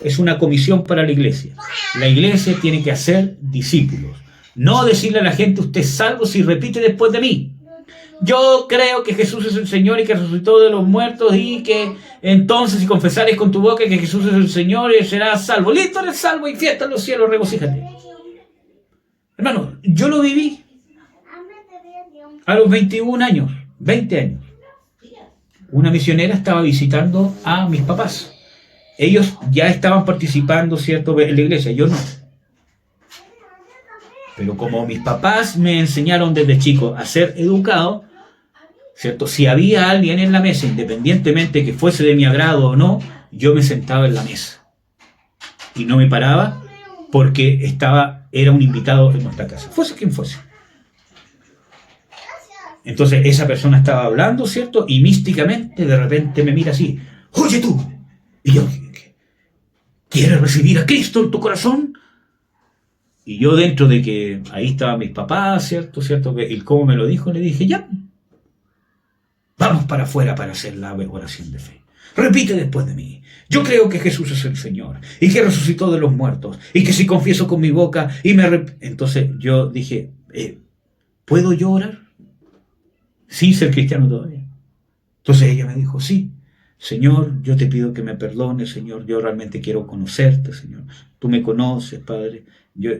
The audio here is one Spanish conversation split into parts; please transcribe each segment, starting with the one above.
es una comisión para la iglesia. La iglesia tiene que hacer discípulos. No decirle a la gente, usted es salvo si repite después de mí. Yo creo que Jesús es el Señor y que resucitó de los muertos y que entonces si confesares con tu boca que Jesús es el Señor serás salvo. Listo, eres salvo y fiesta en los cielos, regocíjate. Hermano, yo lo viví a los 21 años, 20 años. Una misionera estaba visitando a mis papás. Ellos ya estaban participando, ¿cierto?, en la iglesia, yo no. Pero como mis papás me enseñaron desde chico a ser educado, ¿cierto? Si había alguien en la mesa, independientemente que fuese de mi agrado o no, yo me sentaba en la mesa. Y no me paraba porque era un invitado en nuestra casa. Fuese quien fuese. Entonces esa persona estaba hablando, ¿cierto? Y místicamente de repente me mira así. ¡Oye tú! Y yo, ¿quieres recibir a Cristo en tu corazón? Y yo dentro de que ahí estaban mis papás, ¿cierto? Y como me lo dijo, le dije, ya, vamos para afuera para hacer la oración de fe. Repite después de mí. Yo creo que Jesús es el Señor y que resucitó de los muertos y que si confieso con mi boca y Entonces yo dije, ¿puedo yo orar? Sin ser cristiano todavía. Entonces ella me dijo, sí. Señor, yo te pido que me perdones, Señor. Yo realmente quiero conocerte, Señor. Tú me conoces, Padre. Yo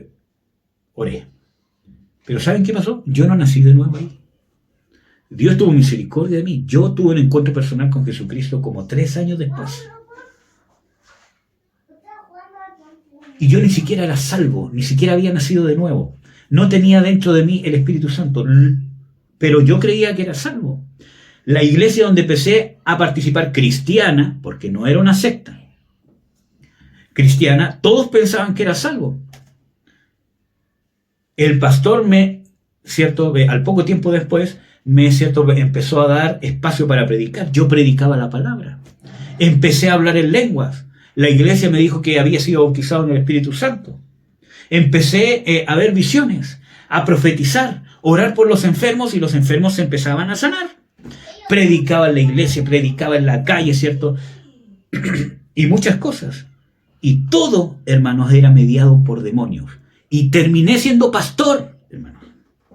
oré. Pero ¿saben qué pasó? Yo no nací de nuevo ahí. Dios tuvo misericordia de mí. Yo tuve un encuentro personal con Jesucristo como 3 años después. Y yo ni siquiera era salvo, ni siquiera había nacido de nuevo. No tenía dentro de mí el Espíritu Santo, pero yo creía que era salvo. La iglesia donde empecé a participar cristiana, porque no era una secta cristiana, todos pensaban que era salvo. El pastor al poco tiempo después, empezó a dar espacio para predicar. Yo predicaba la palabra. Empecé a hablar en lenguas. La iglesia me dijo que había sido bautizado en el Espíritu Santo. Empecé a ver visiones, a profetizar, orar por los enfermos y los enfermos se empezaban a sanar. Predicaba en la iglesia, predicaba en la calle, ¿cierto? Y muchas cosas. Y todo, hermanos, era mediado por demonios. Y terminé siendo pastor, hermanos,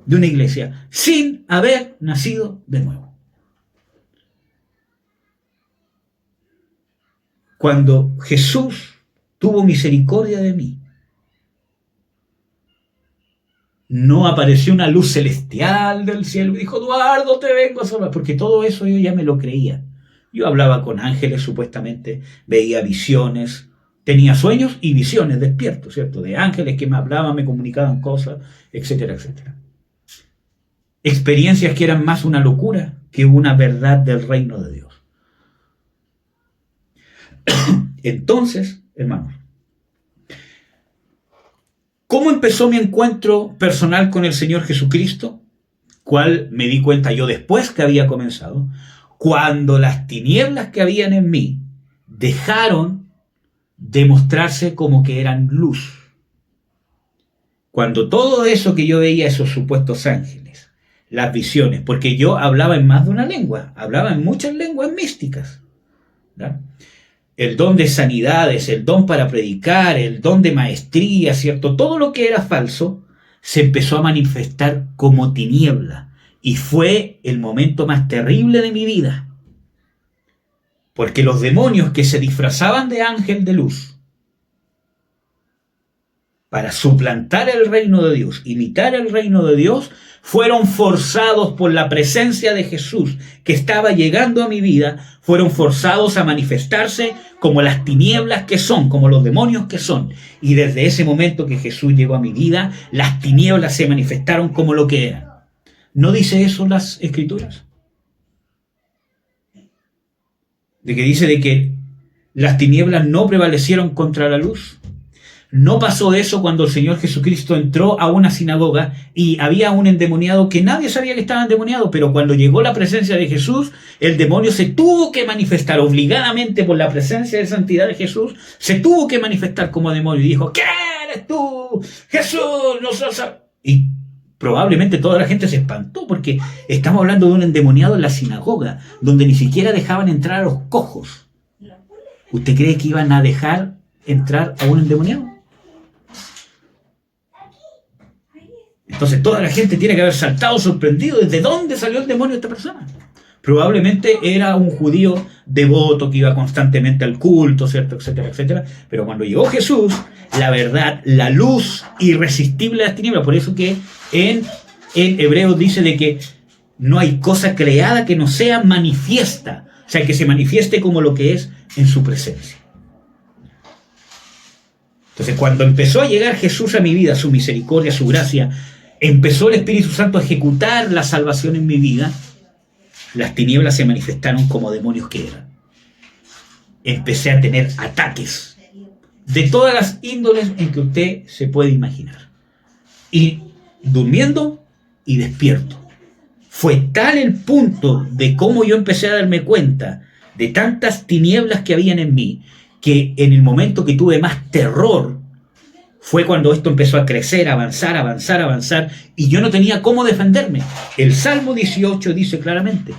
de una iglesia, sin haber nacido de nuevo. Cuando Jesús tuvo misericordia de mí, no apareció una luz celestial del cielo y dijo, Eduardo, te vengo a salvar, porque todo eso yo ya me lo creía. Yo hablaba con ángeles, supuestamente, veía visiones, tenía sueños y visiones despiertos, ¿cierto? De ángeles que me hablaban, me comunicaban cosas, etcétera, etcétera. Experiencias que eran más una locura que una verdad del reino de Dios. Entonces, hermanos, ¿cómo empezó mi encuentro personal con el Señor Jesucristo? ¿Cuál me di cuenta yo después que había comenzado? Cuando las tinieblas que habían en mí dejaron de mostrarse como que eran luz. Cuando todo eso que yo veía, esos supuestos ángeles, las visiones, porque yo hablaba en más de una lengua, hablaba en muchas lenguas místicas, ¿verdad? El don de sanidades, el don para predicar, el don de maestría, ¿cierto? Todo lo que era falso se empezó a manifestar como tiniebla. Y fue el momento más terrible de mi vida. Porque los demonios que se disfrazaban de ángel de luz para suplantar el reino de Dios, imitar el reino de Dios, fueron forzados por la presencia de Jesús que estaba llegando a mi vida, fueron forzados a manifestarse como las tinieblas que son, como los demonios que son. Y desde ese momento que Jesús llegó a mi vida, las tinieblas se manifestaron como lo que eran. ¿No dice eso las Escrituras? De que dice de que las tinieblas no prevalecieron contra la luz. No pasó eso cuando el Señor Jesucristo entró a una sinagoga y había un endemoniado que nadie sabía que estaba endemoniado, pero cuando llegó la presencia de Jesús, el demonio se tuvo que manifestar obligadamente por la presencia de santidad de Jesús, se tuvo que manifestar como demonio y dijo, ¿qué eres tú? Jesús, nosotros... Y probablemente toda la gente se espantó porque estamos hablando de un endemoniado en la sinagoga, donde ni siquiera dejaban entrar a los cojos. ¿Usted cree que iban a dejar entrar a un endemoniado. Entonces toda la gente tiene que haber saltado sorprendido. ¿De dónde salió el demonio de esta persona? Probablemente era un judío devoto que iba constantemente al culto, ¿cierto? Etcétera, etcétera. Pero cuando llegó Jesús, la verdad, la luz irresistible de las tinieblas. Por eso que en Hebreos dice de que no hay cosa creada que no sea manifiesta. O sea, que se manifieste como lo que es en su presencia. Entonces, cuando empezó a llegar Jesús a mi vida, su misericordia, su gracia, empezó el Espíritu Santo a ejecutar la salvación en mi vida, las tinieblas se manifestaron como demonios que eran. Empecé a tener ataques de todas las índoles en que usted se puede imaginar. Y durmiendo y despierto. Fue tal el punto de cómo yo empecé a darme cuenta de tantas tinieblas que habían en mí, que en el momento que tuve más terror fue cuando esto empezó a crecer, avanzar, avanzar, avanzar, y yo no tenía cómo defenderme. El Salmo 18 dice claramente: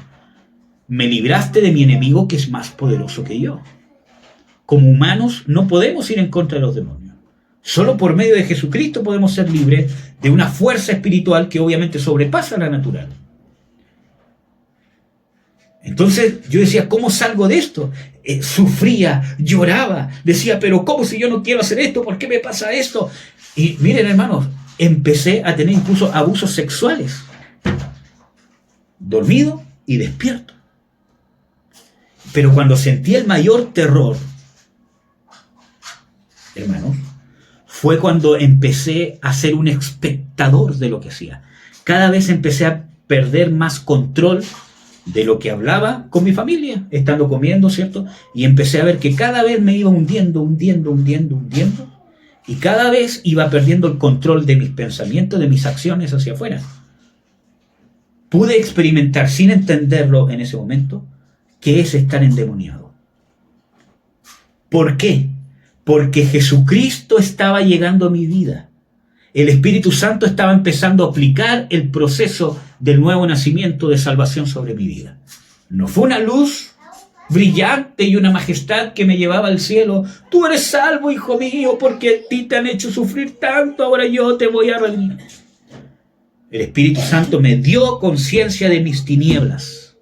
me libraste de mi enemigo que es más poderoso que yo. Como humanos no podemos ir en contra de los demonios. Solo por medio de Jesucristo podemos ser libres de una fuerza espiritual que obviamente sobrepasa la natural. Entonces yo decía, ¿cómo salgo de esto? Sufría, lloraba, decía, pero ¿cómo si yo no quiero hacer esto? ¿Por qué me pasa esto? Y miren, hermanos, empecé a tener incluso abusos sexuales, dormido y despierto. Pero cuando sentí el mayor terror, hermanos, fue cuando empecé a ser un espectador de lo que hacía. Cada vez empecé a perder más control de lo que hablaba con mi familia, estando comiendo, ¿cierto? Y empecé a ver que cada vez me iba hundiendo, y cada vez iba perdiendo el control de mis pensamientos, de mis acciones hacia afuera. Pude experimentar, sin entenderlo en ese momento, qué es estar endemoniado. ¿Por qué? Porque Jesucristo estaba llegando a mi vida. El Espíritu Santo estaba empezando a aplicar el proceso del nuevo nacimiento de salvación sobre mi vida. No fue una luz brillante y una majestad que me llevaba al cielo. Tú eres salvo, hijo mío, porque a ti te han hecho sufrir tanto, ahora yo te voy a redimir. El Espíritu Santo me dio conciencia de mis tinieblas.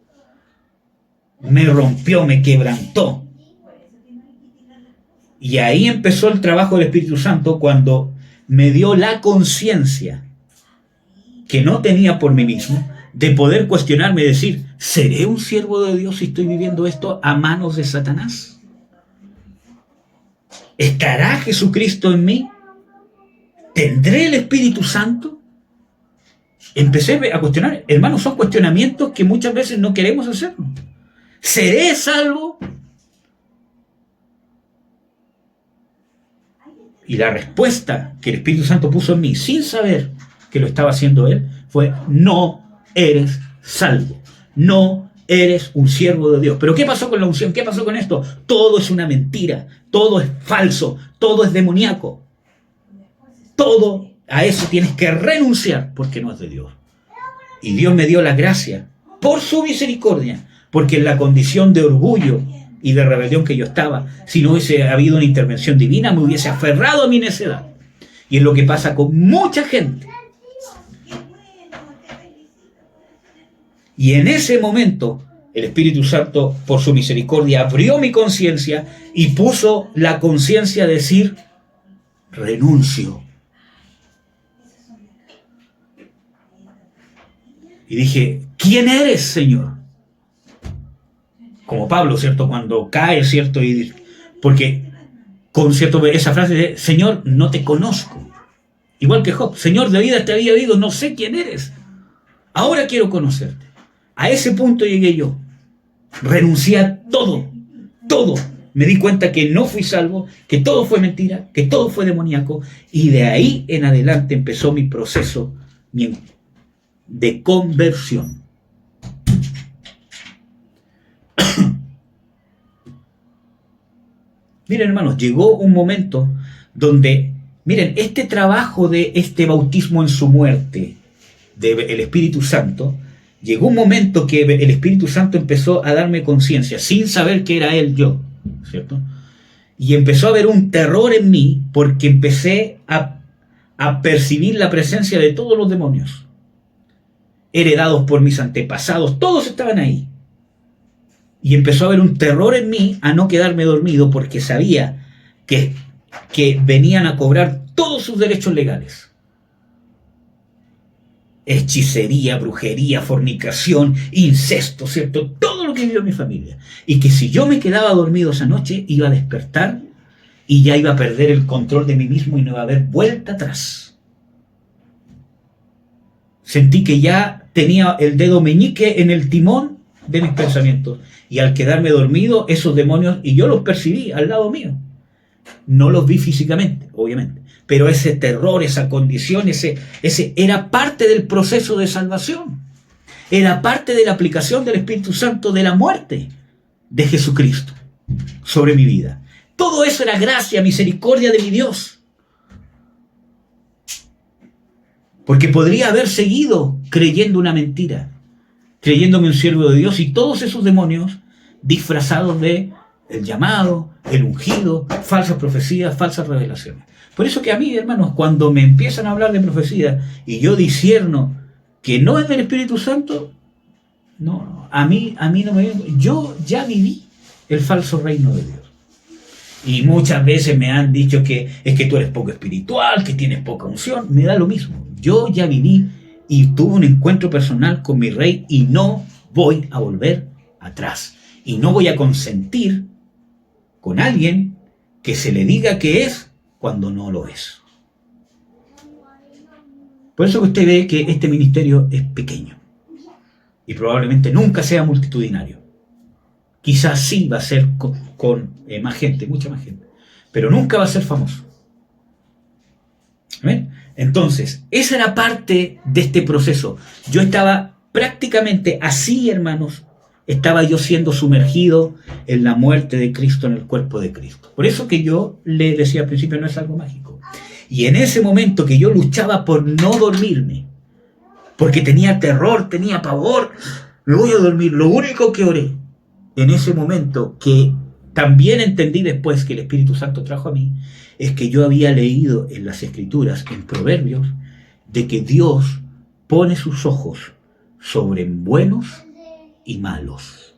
Me rompió, me quebrantó. Y ahí empezó el trabajo del Espíritu Santo cuando me dio la conciencia que no tenía por mí mismo, de poder cuestionarme y decir, ¿seré un siervo de Dios si estoy viviendo esto a manos de Satanás? ¿Estará Jesucristo en mí? ¿Tendré el Espíritu Santo? Empecé a cuestionar. Hermanos, son cuestionamientos que muchas veces no queremos hacer. ¿Seré salvo? Y la respuesta que el Espíritu Santo puso en mí, sin saber que lo estaba haciendo Él, fue: no eres salvo. No eres un siervo de Dios. ¿Pero qué pasó con la unción? ¿Qué pasó con esto? Todo es una mentira. Todo es falso. Todo es demoníaco. Todo a eso tienes que renunciar porque no es de Dios. Y Dios me dio la gracia por su misericordia, porque en la condición de orgullo y de rebelión que yo estaba, si no hubiese habido una intervención divina, me hubiese aferrado a mi necedad. Y es lo que pasa con mucha gente. Y en ese momento, el Espíritu Santo, por su misericordia, abrió mi conciencia y puso la conciencia a decir: renuncio. Y dije: ¿quién eres, Señor? Como Pablo, ¿cierto? Cuando cae, ¿cierto? Y porque con cierto esa frase de: Señor, no te conozco. Igual que Job: Señor, de vida te había oído, no sé quién eres. Ahora quiero conocerte. A ese punto llegué yo. Renuncié a todo, todo. Me di cuenta que no fui salvo, que todo fue mentira, que todo fue demoníaco. Y de ahí en adelante empezó mi proceso de conversión. Miren, hermanos, llegó un momento donde, miren, este trabajo de este bautismo en su muerte del Espíritu Santo, llegó un momento que el Espíritu Santo empezó a darme conciencia, sin saber que era Él yo, ¿cierto? Y empezó a haber un terror en mí porque empecé a percibir la presencia de todos los demonios, heredados por mis antepasados, todos estaban ahí. Y empezó a haber un terror en mí a no quedarme dormido porque sabía que venían a cobrar todos sus derechos legales. Hechicería, brujería, fornicación, incesto, ¿cierto? Todo lo que vivió mi familia. Y que si yo me quedaba dormido esa noche, iba a despertar y ya iba a perder el control de mí mismo y no iba a haber vuelta atrás. Sentí que ya tenía el dedo meñique en el timón de mis pensamientos. Y al quedarme dormido, esos demonios, y yo los percibí al lado mío. No los vi físicamente, obviamente. Pero ese terror, esa condición, ese era parte del proceso de salvación. Era parte de la aplicación del Espíritu Santo de la muerte de Jesucristo sobre mi vida. Todo eso era gracia, misericordia de mi Dios. Porque podría haber seguido creyendo una mentira, creyéndome un siervo de Dios y todos esos demonios disfrazados de el llamado, el ungido, falsas profecías, falsas revelaciones. Por eso que a mí, hermanos, cuando me empiezan a hablar de profecía y yo discierno que no es del Espíritu Santo, no, a mí no me viene. Yo ya viví el falso reino de Dios. Y muchas veces me han dicho que es que tú eres poco espiritual, que tienes poca unción. Me da lo mismo. Yo ya viví y tuve un encuentro personal con mi Rey y no voy a volver atrás. Y no voy a consentir con alguien que se le diga que es cuando no lo es. Por eso que usted ve que este ministerio es pequeño y probablemente nunca sea multitudinario. Quizás sí va a ser con más gente, mucha más gente, pero nunca va a ser famoso. ¿Ven? Entonces, esa era parte de este proceso. Yo estaba prácticamente así, hermanos, estaba yo siendo sumergido en la muerte de Cristo, en el cuerpo de Cristo. Por eso que yo le decía al principio, no es algo mágico. Y en ese momento que yo luchaba por no dormirme, porque tenía terror, tenía pavor, me voy a dormir, lo único que oré, en ese momento que también entendí después que el Espíritu Santo trajo a mí, es que yo había leído en las Escrituras, en Proverbios, de que Dios pone sus ojos sobre buenos y malos.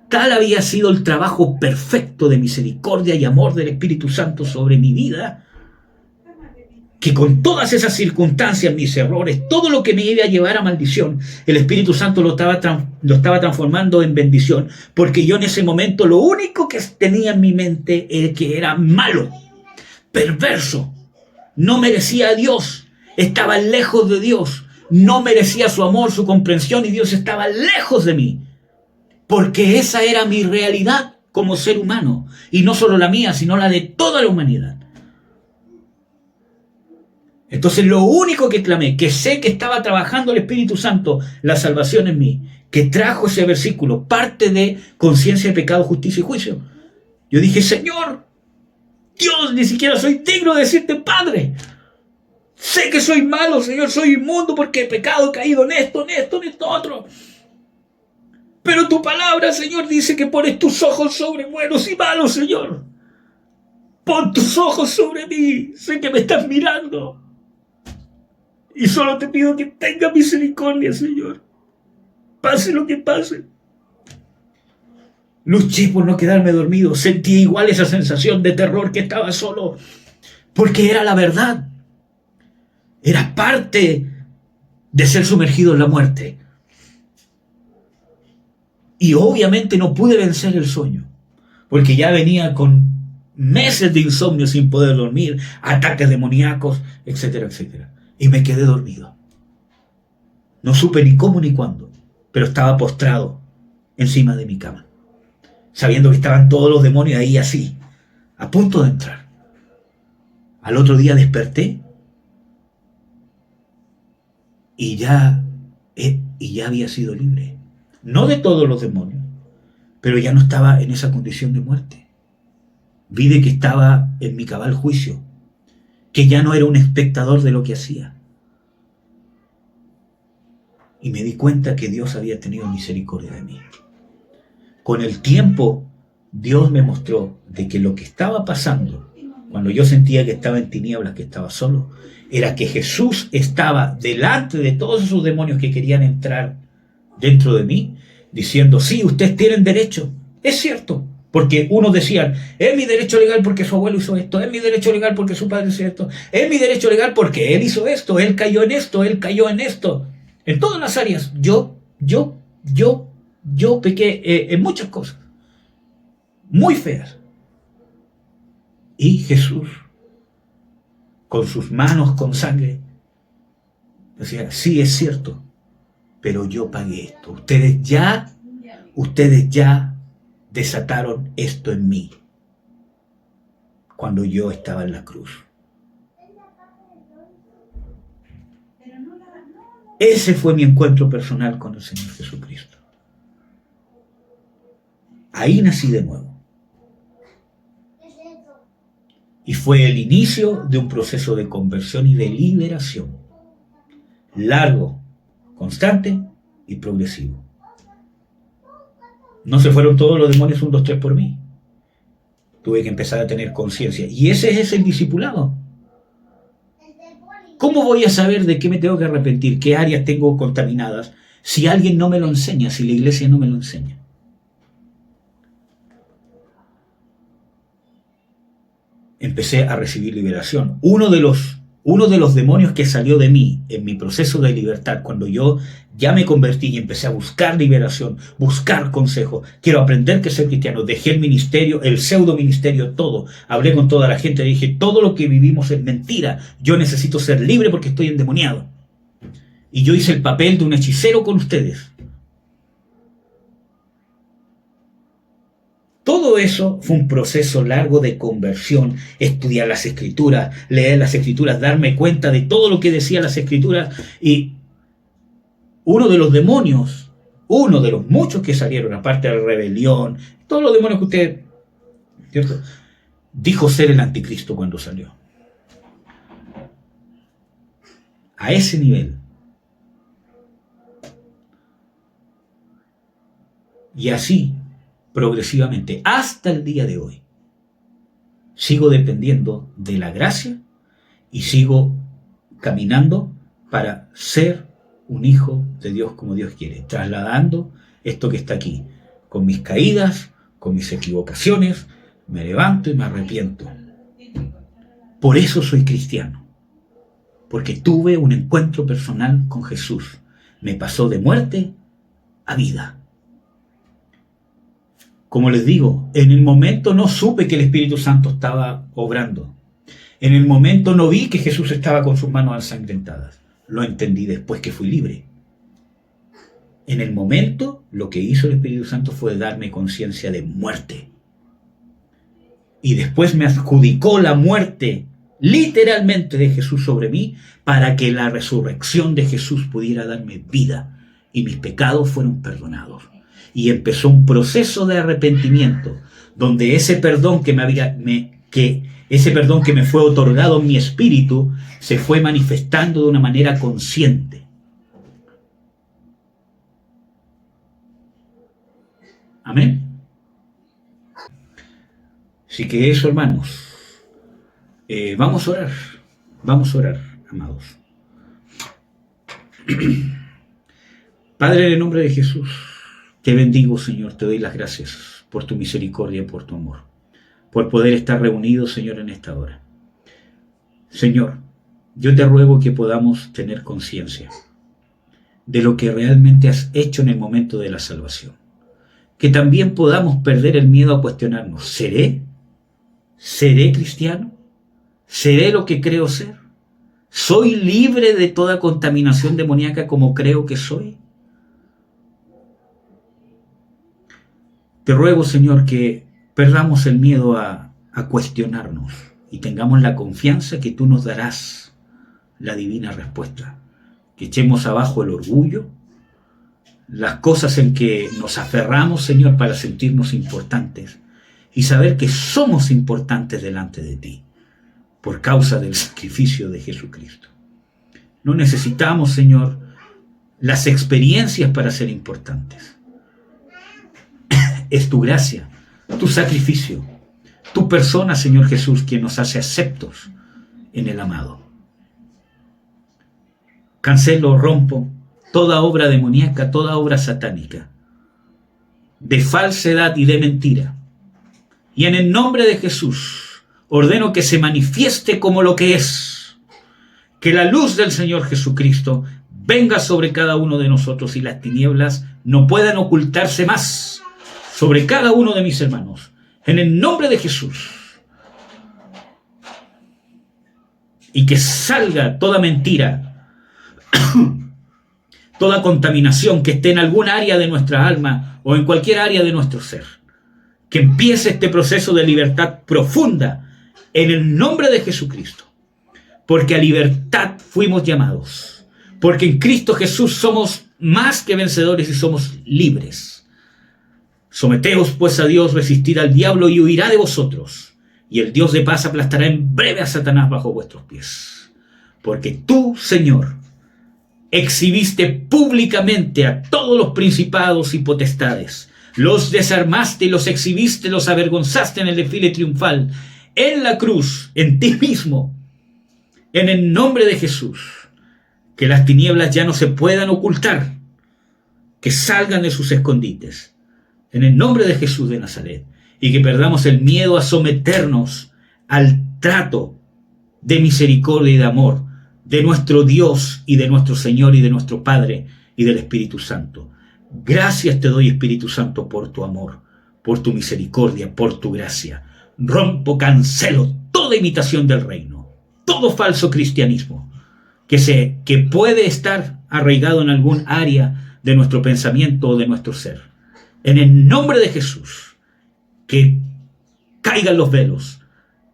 Tal había sido el trabajo perfecto de misericordia y amor del Espíritu Santo sobre mi vida, que con todas esas circunstancias, mis errores, todo lo que me iba a llevar a maldición, el Espíritu Santo lo estaba transformando en bendición, porque yo en ese momento lo único que tenía en mi mente era que era malo, perverso, no merecía a Dios, estaba lejos de Dios, no merecía su amor, su comprensión, y Dios estaba lejos de mí, porque esa era mi realidad como ser humano, y no solo la mía, sino la de toda la humanidad. Entonces lo único que clamé, que sé que estaba trabajando el Espíritu Santo, la salvación en mí, que trajo ese versículo, parte de conciencia de pecado, justicia y juicio. Yo dije, Señor, Dios, ni siquiera soy digno de decirte Padre. Sé que soy malo, Señor, soy inmundo porque he pecado, he caído en esto, otro. Pero tu palabra, Señor, dice que pones tus ojos sobre buenos y malos, Señor. Pon tus ojos sobre mí, sé que me estás mirando. Y solo te pido que tenga misericordia, Señor. Pase lo que pase. Luché por no quedarme dormido. Sentí igual esa sensación de terror que estaba solo. Porque era la verdad. Era parte de ser sumergido en la muerte. Y obviamente no pude vencer el sueño. Porque ya venía con meses de insomnio sin poder dormir, ataques demoníacos, etcétera, etcétera. Y me quedé dormido. No supe ni cómo ni cuándo, pero estaba postrado encima de mi cama, sabiendo que estaban todos los demonios ahí así, a punto de entrar. Al otro día desperté y ya había sido libre. No de todos los demonios, pero ya no estaba en esa condición de muerte. Vi de que estaba en mi cabal juicio, que ya no era un espectador de lo que hacía. Y me di cuenta que Dios había tenido misericordia de mí. Con el tiempo Dios me mostró de que lo que estaba pasando, cuando yo sentía que estaba en tinieblas, que estaba solo, era que Jesús estaba delante de todos esos demonios que querían entrar dentro de mí, diciendo, sí, ustedes tienen derecho. Es cierto, porque unos decían, es mi derecho legal porque su abuelo hizo esto, es mi derecho legal porque su padre hizo esto, es mi derecho legal porque él hizo esto, él cayó en esto, él cayó en esto. En todas las áreas, yo pequé en muchas cosas, muy feas. Y Jesús, con sus manos con sangre, decía, sí, es cierto, pero yo pagué esto. Ustedes ya desataron esto en mí cuando yo estaba en la cruz. Ese fue mi encuentro personal con el Señor Jesucristo. Ahí nací de nuevo. Y fue el inicio de un proceso de conversión y de liberación. Largo, constante y progresivo. No se fueron todos los demonios 1, 2, 3 por mí. Tuve que empezar a tener conciencia. Y ese es el discipulado. ¿Cómo voy a saber de qué me tengo que arrepentir? ¿Qué áreas tengo contaminadas? Si alguien no me lo enseña, si la iglesia no me lo enseña. Empecé a recibir liberación. Uno de los demonios que salió de mí en mi proceso de libertad, cuando yo ya me convertí y empecé a buscar liberación, buscar consejo, quiero aprender que ser cristiano, dejé el ministerio, el pseudo ministerio, todo, hablé con toda la gente, dije, todo lo que vivimos es mentira, yo necesito ser libre porque estoy endemoniado. Y yo hice el papel de un hechicero con ustedes. Todo eso fue un proceso largo de conversión, estudiar las escrituras, leer las escrituras, darme cuenta de todo lo que decían las escrituras. Y uno de los demonios, uno de los muchos que salieron, aparte de la rebelión, todos los demonios que usted, ¿cierto?, dijo ser el anticristo cuando salió. A ese nivel. Y así, progresivamente, hasta el día de hoy, sigo dependiendo de la gracia y sigo caminando para ser un hijo de Dios como Dios quiere, trasladando esto que está aquí, con mis caídas, con mis equivocaciones, me levanto y me arrepiento. Por eso soy cristiano, porque tuve un encuentro personal con Jesús, me pasó de muerte a vida. Como les digo, en el momento no supe que el Espíritu Santo estaba obrando. En el momento no vi que Jesús estaba con sus manos ensangrentadas. Lo entendí después que fui libre. En el momento, lo que hizo el Espíritu Santo fue darme conciencia de muerte. Y después me adjudicó la muerte, literalmente, de Jesús sobre mí, para que la resurrección de Jesús pudiera darme vida y mis pecados fueron perdonados. Y empezó un proceso de arrepentimiento, donde ese perdón que me fue otorgado en mi espíritu se fue manifestando de una manera consciente. Amén. Así que eso, hermanos, vamos a orar, amados. Padre, en el nombre de Jesús, te bendigo, Señor, te doy las gracias por tu misericordia y por tu amor, por poder estar reunidos, Señor, en esta hora. Señor, yo te ruego que podamos tener conciencia de lo que realmente has hecho en el momento de la salvación. Que también podamos perder el miedo a cuestionarnos, ¿seré cristiano? ¿Seré lo que creo ser? ¿Soy libre de toda contaminación demoníaca como creo que soy? Te ruego, Señor, que perdamos el miedo a cuestionarnos y tengamos la confianza que tú nos darás la divina respuesta. Que echemos abajo el orgullo, las cosas en que nos aferramos, Señor, para sentirnos importantes y saber que somos importantes delante de ti por causa del sacrificio de Jesucristo. No necesitamos, Señor, las experiencias para ser importantes. Es tu gracia, tu sacrificio, tu persona, Señor Jesús, quien nos hace aceptos en el amado. Cancelo, rompo toda obra demoníaca, toda obra satánica, de falsedad y de mentira. Y en el nombre de Jesús ordeno que se manifieste como lo que es. Que la luz del Señor Jesucristo venga sobre cada uno de nosotros y las tinieblas no puedan ocultarse más sobre cada uno de mis hermanos. En el nombre de Jesús. Y que salga toda mentira, toda contaminación que esté en algún área de nuestra alma o en cualquier área de nuestro ser. Que empiece este proceso de libertad profunda en el nombre de Jesucristo. Porque a libertad fuimos llamados. Porque en Cristo Jesús somos más que vencedores y somos libres. Someteos pues a Dios, resistid al diablo y huirá de vosotros. Y el Dios de paz aplastará en breve a Satanás bajo vuestros pies. Porque tú, Señor, exhibiste públicamente a todos los principados y potestades. Los desarmaste y los exhibiste, los avergonzaste en el desfile triunfal. En la cruz, en ti mismo, en el nombre de Jesús. Que las tinieblas ya no se puedan ocultar. Que salgan de sus escondites. En el nombre de Jesús de Nazaret. Y que perdamos el miedo a someternos al trato de misericordia y de amor de nuestro Dios y de nuestro Señor y de nuestro Padre y del Espíritu Santo. Gracias te doy, Espíritu Santo, por tu amor, por tu misericordia, por tu gracia. Rompo, cancelo toda imitación del reino, todo falso cristianismo que puede estar arraigado en algún área de nuestro pensamiento o de nuestro ser. En el nombre de Jesús, que caigan los velos,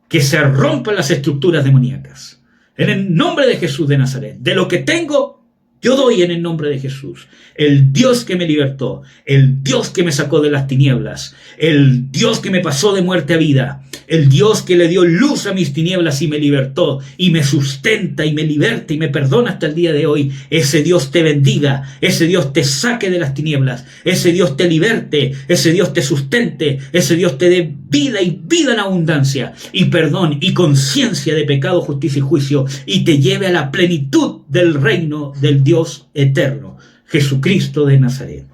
que se rompan las estructuras demoníacas. En el nombre de Jesús de Nazaret, de lo que tengo, yo doy en el nombre de Jesús. El Dios que me libertó, el Dios que me sacó de las tinieblas, el Dios que me pasó de muerte a vida, el Dios que le dio luz a mis tinieblas y me libertó y me sustenta y me liberta y me perdona hasta el día de hoy. Ese Dios te bendiga, ese Dios te saque de las tinieblas, ese Dios te liberte, ese Dios te sustente, ese Dios te dé vida y vida en abundancia y perdón y conciencia de pecado, justicia y juicio y te lleve a la plenitud del reino del Dios eterno, Jesucristo de Nazaret.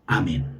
Amén.